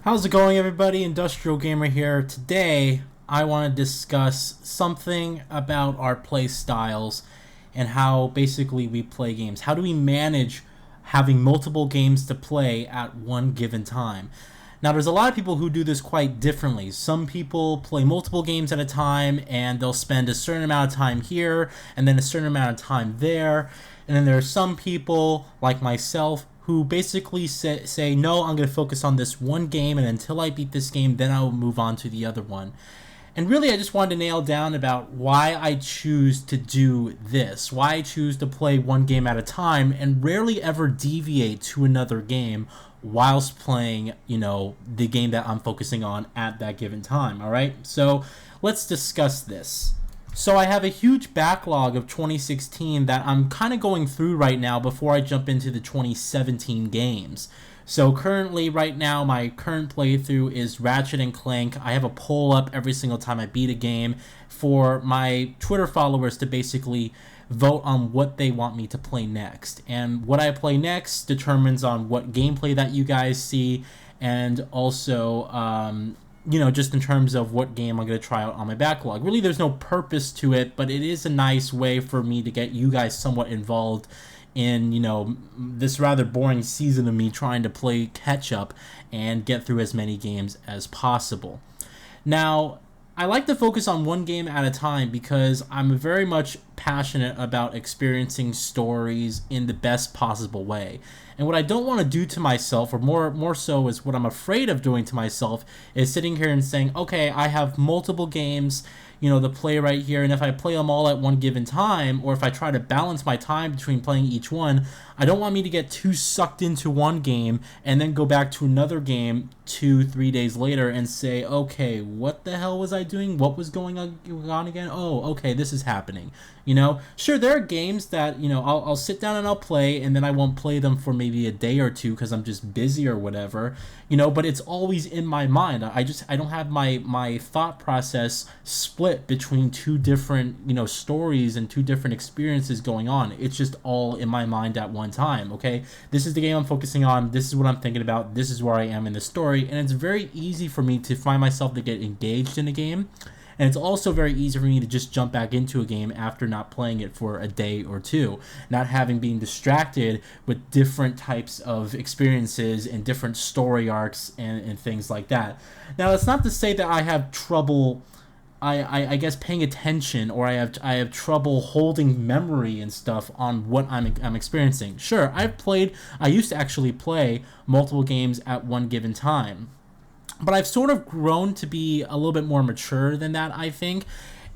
How's it going, everybody? IndustrialGamer here. Today, I want to discuss something about our play styles and how basically we play games. How do we manage having multiple games to play at one given time? Now, there's a lot of people who do this quite differently. Some people play multiple games at a time and they'll spend a certain amount of time here and then a certain amount of time there. And then there are some people, like myself, who basically say no, I'm going to focus on this one game, and until I beat this game, then I will move on to the other one. And really, I just wanted to nail down about why I choose to do this, why I choose to play one game at a time and rarely ever deviate to another game whilst playing, the game that I'm focusing on at that given time, all right? So let's discuss this. So I have a huge backlog of 2016 that I'm kind of going through right now before I jump into the 2017 games. So currently, right now, my current playthrough is Ratchet and Clank. I have a poll up every single time I beat a game for my Twitter followers to basically vote on what they want me to play next. And what I play next determines on what gameplay that you guys see, and also just in terms of what game I'm going to try out on my backlog. Really, there's no purpose to it, but it is a nice way for me to get you guys somewhat involved in, this rather boring season of me trying to play catch up and get through as many games as possible. Now, I like to focus on one game at a time because I'm very much passionate about experiencing stories in the best possible way. And what I don't want to do to myself, or more so is what I'm afraid of doing to myself, is sitting here and saying, okay, I have multiple games, to play right here, and if I play them all at one given time, or if I try to balance my time between playing each one, I don't want me to get too sucked into one game and then go back to another game 2-3 days later and say, okay, what the hell was I doing? What was going on again? Oh, okay, this is happening. Sure, there are games that, I'll sit down and I'll play, and then I won't play them for maybe a day or two because I'm just busy or whatever, but it's always in my mind. I don't have my thought process split between two different, stories and two different experiences going on. It's just all in my mind at one time, okay? This is the game I'm focusing on. This is what I'm thinking about. This is where I am in the story, and it's very easy for me to find myself to get engaged in a game. And it's also very easy for me to just jump back into a game after not playing it for a day or two, not having been distracted with different types of experiences and different story arcs and things like that. Now, that's not to say that I have trouble, I guess, paying attention, or I have trouble holding memory and stuff on what I'm experiencing. Sure, I used to actually play multiple games at one given time. But I've sort of grown to be a little bit more mature than that, I think.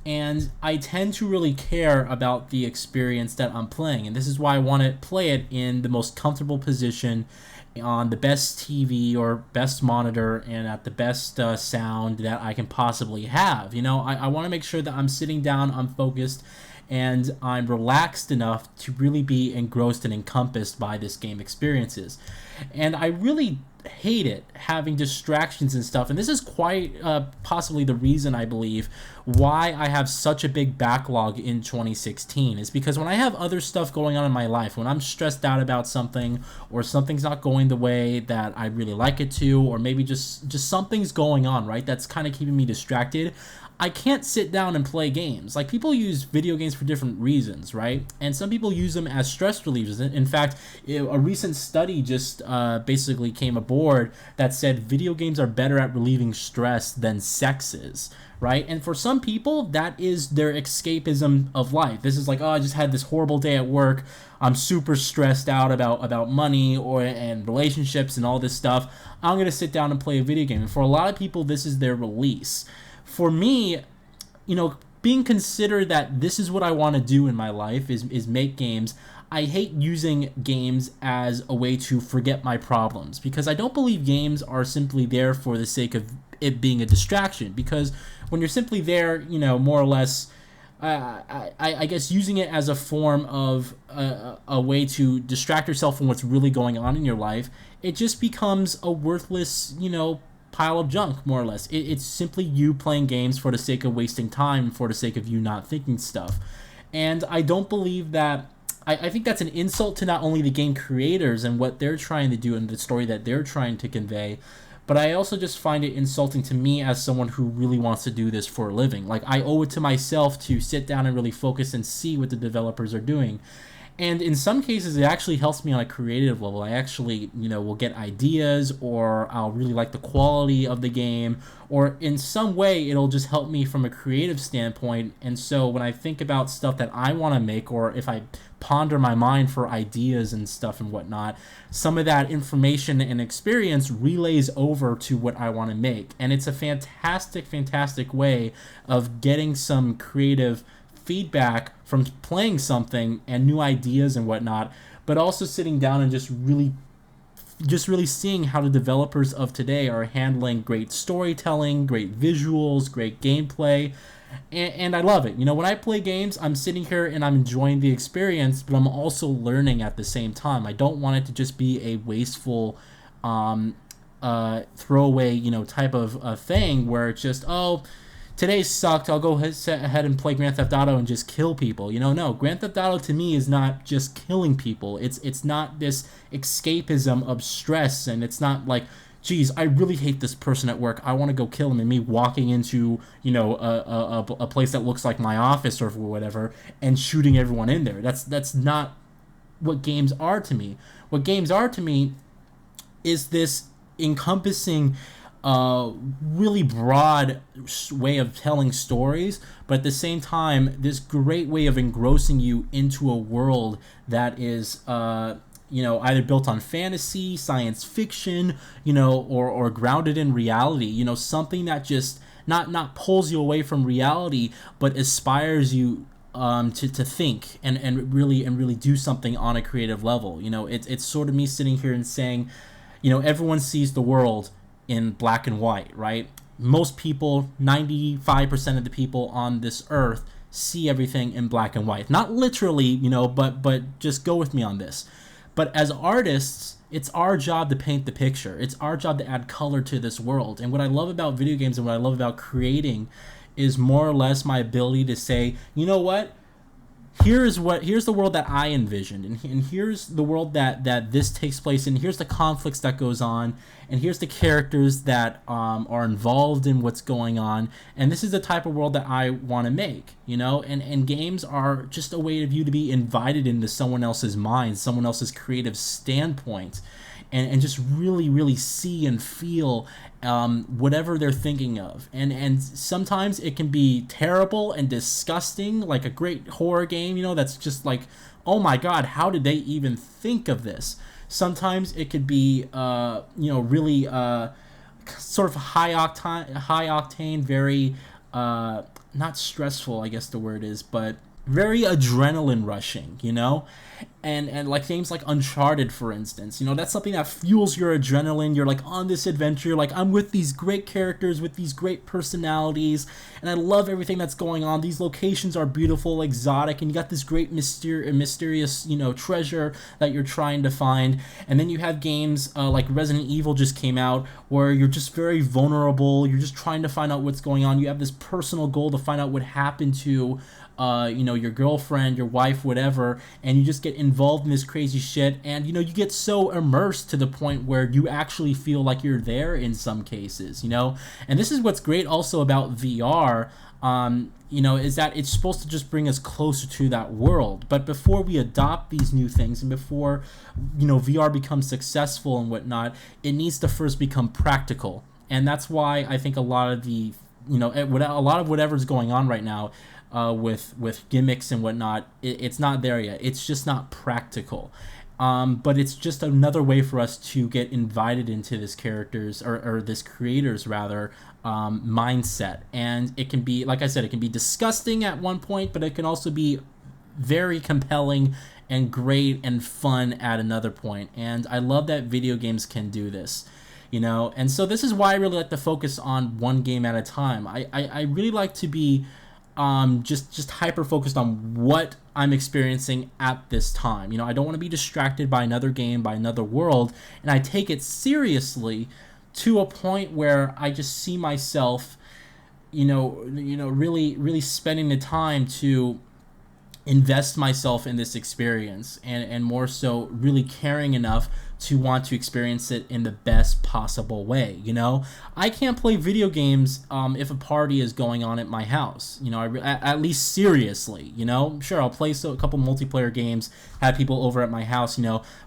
And I tend to really care about the experience that I'm playing. And this is why I want to play it in the most comfortable position, on the best TV or best monitor, and at the best sound that I can possibly have. I want to make sure that I'm sitting down, I'm focused, and I'm relaxed enough to really be engrossed and encompassed by this game experiences. And I really hate it having distractions and stuff, and this is quite possibly the reason, I believe, why I have such a big backlog in 2016, is because when I have other stuff going on in my life, when I'm stressed out about something, or something's not going the way that I really like it to, or maybe just something's going on, right, that's kind of keeping me distracted, I can't sit down and play games. Like, people use video games for different reasons, right? And some people use them as stress relievers. In fact, a recent study just basically came aboard that said video games are better at relieving stress than sex is, right? And for some people, that is their escapism of life. This is like, oh, I just had this horrible day at work. I'm super stressed out about money and relationships and all this stuff. I'm going to sit down and play a video game. And for a lot of people, this is their release. For me, being considered that this is what I want to do in my life is make games, I hate using games as a way to forget my problems, because I don't believe games are simply there for the sake of it being a distraction. Because when you're simply there, more or less, I guess using it as a form of a way to distract yourself from what's really going on in your life, it just becomes a worthless, pile of junk, more or less. It's simply you playing games for the sake of wasting time, for the sake of you not thinking stuff. And I don't believe that. I think that's an insult to not only the game creators and what they're trying to do and the story that they're trying to convey, but I also just find it insulting to me as someone who really wants to do this for a living. Like, I owe it to myself to sit down and really focus and see what the developers are doing. And in some cases, it actually helps me on a creative level. I actually, will get ideas, or I'll really like the quality of the game, or in some way it'll just help me from a creative standpoint. And so when I think about stuff that I want to make, or if I ponder my mind for ideas and stuff and whatnot, some of that information and experience relays over to what I want to make. And it's a fantastic, fantastic way of getting some creative feedback from playing something and new ideas and whatnot, but also sitting down and just really seeing how the developers of today are handling great storytelling, great visuals, great gameplay. And I love it. When I play games, I'm sitting here and I'm enjoying the experience, but I'm also learning at the same time. I don't want it to just be a wasteful throwaway, type of thing where it's just, oh, today sucked, I'll go ahead and play Grand Theft Auto and just kill people. No, Grand Theft Auto to me is not just killing people. It's not this escapism of stress, and it's not like, geez, I really hate this person at work, I want to go kill him, and me walking into, a place that looks like my office or whatever and shooting everyone in there. That's not what games are to me. What games are to me is this encompassing really broad way of telling stories, but at the same time, this great way of engrossing you into a world that is, either built on fantasy, science fiction, or grounded in reality. Something that just not pulls you away from reality, but inspires you to think and really do something on a creative level. It's sort of me sitting here and saying, everyone sees the world in black and white, right? Most people, 95% of the people on this earth, see everything in black and white. Not literally, but just go with me on this. But as artists, it's our job to paint the picture. It's our job to add color to this world. And what I love about video games and what I love about creating is more or less my ability to say, you know what? Here's the world that I envisioned, and here's the world that this takes place in. Here's the conflicts that goes on, and here's the characters that are involved in what's going on, and this is the type of world that I want to make, and games are just a way of you to be invited into someone else's mind, someone else's creative standpoint, and just really see and feel whatever they're thinking of. And sometimes it can be terrible and disgusting, like a great horror game, that's just like, oh my god, how did they even think of this? Sometimes it could be really sort of high octane, very not stressful, I guess the word is, but very adrenaline rushing, and like games like Uncharted, for instance, that's something that fuels your adrenaline. You're like on this adventure, you're like, I'm with these great characters with these great personalities, and I love everything that's going on. These locations are beautiful, exotic, and you got this great mysterious treasure that you're trying to find. And then you have games like Resident Evil just came out, where you're just very vulnerable, you're just trying to find out what's going on. You have this personal goal to find out what happened to your girlfriend, your wife, whatever, and you just get involved in this crazy shit, and you get so immersed to the point where you actually feel like you're there in some cases, and this is what's great also about VR, is that it's supposed to just bring us closer to that world. But before we adopt these new things, and before VR becomes successful and whatnot, it needs to first become practical. And that's why I think a lot of whatever's going on right now with gimmicks and whatnot, it's not there yet. It's just not practical. But it's just another way for us to get invited into this character's or this creator's rather mindset. And it can be, like I said, it can be disgusting at one point, but it can also be very compelling and great and fun at another point. And I love that video games can do this. And so this is why I really like to focus on one game at a time. I really like to be just hyper focused on what I'm experiencing at this time. I don't want to be distracted by another game, by another world, and I take it seriously to a point where I just see myself, really spending the time to invest myself in this experience, and more so really caring enough to want to experience it in the best possible way. I can't play video games if a party is going on at my house. At least seriously. Sure, I'll play a couple multiplayer games, have people over at my house.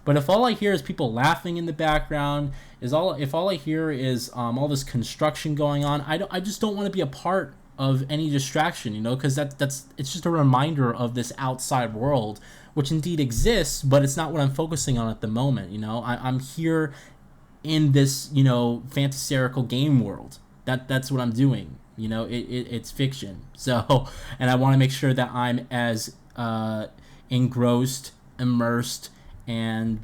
But if all I hear is people laughing in the background, if all I hear is all this construction going on, I just don't want to be a part of any distraction, because it's just a reminder of this outside world, which indeed exists, but it's not what I'm focusing on at the moment. I'm here in this fantaserical game world. That's what I'm doing. It's fiction. So, and I want to make sure that I'm as engrossed, immersed, and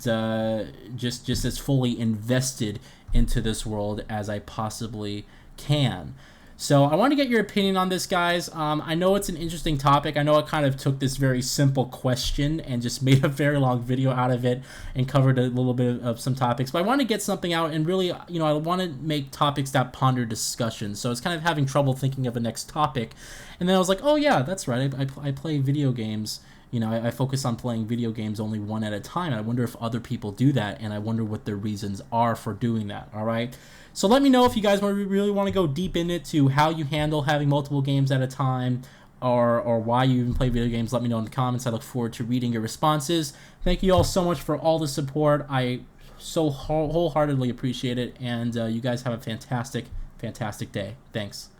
just as fully invested into this world as I possibly can. So I want to get your opinion on this, guys. I know it's an interesting topic. I know I kind of took this very simple question and just made a very long video out of it and covered a little bit of some topics. But I want to get something out and really, I want to make topics that ponder discussion. So it's kind of having trouble thinking of a next topic. And then I was like, oh yeah, that's right. I play video games. I focus on playing video games only one at a time. I wonder if other people do that, and I wonder what their reasons are for doing that, all right? So let me know if you guys really want to go deep into how you handle having multiple games at a time, or why you even play video games. Let me know in the comments. I look forward to reading your responses. Thank you all so much for all the support. I so wholeheartedly appreciate it, and you guys have a fantastic, fantastic day. Thanks.